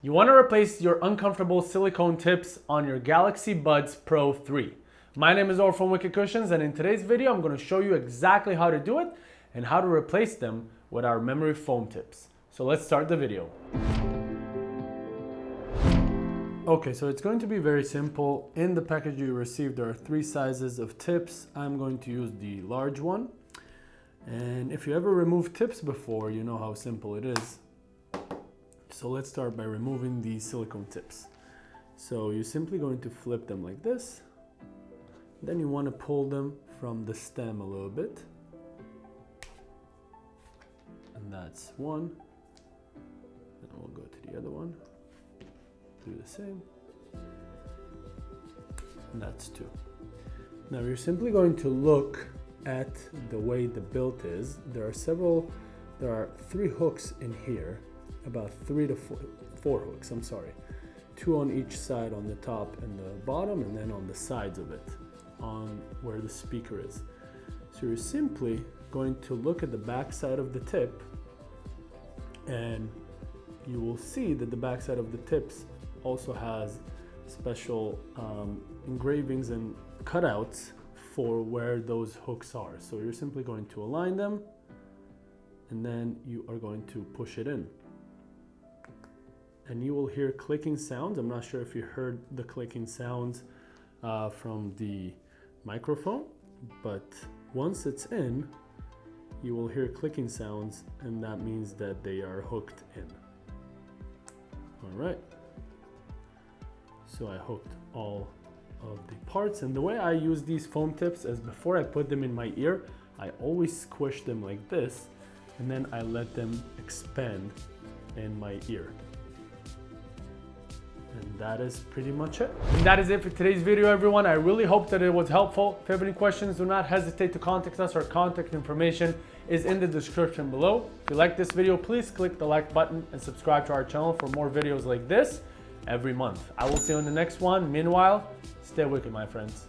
You want to replace your uncomfortable silicone tips on your Galaxy Buds Pro 3. My name is Or from Wicked Cushions, and in today's video I'm going to show you exactly how to do it and how to replace them with our memory foam tips. So let's start the video. Okay, so it's going to be very simple. In the package you received there are 3 sizes of tips. I'm going to use the large one. And if you ever removed tips before, you know how simple it is. So let's start by removing the silicone tips. So you're simply going to flip them like this. Then you want to pull them from the stem a little bit. And that's one. Then we'll go to the other one. Do the same. And that's 2. Now you're simply going to look at the way the build is. There are 3 hooks in here. About 3 to 4 hooks, I'm sorry. 2 on each side, on the top and the bottom, and then on the sides of it, on where the speaker is. So you're simply going to look at the back side of the tip, and you will see that the back side of the tips also has special engravings and cutouts for where those hooks are. So you're simply going to align them, and then you are going to push it in. And you will hear clicking sounds. I'm not sure if you heard the clicking sounds from the microphone, but once it's in, you will hear clicking sounds, and that means that they are hooked in. All right. So I hooked all of the parts, and the way I use these foam tips is before I put them in my ear, I always squish them like this, and then I let them expand in my ear. And that is pretty much it. And that is it for today's video, everyone. I really hope that it was helpful. If you have any questions, do not hesitate to contact us. Our contact information is in the description below. If you like this video, please click the like button and subscribe to our channel for more videos like this every month. I will see you in the next one. Meanwhile, stay wicked, my friends.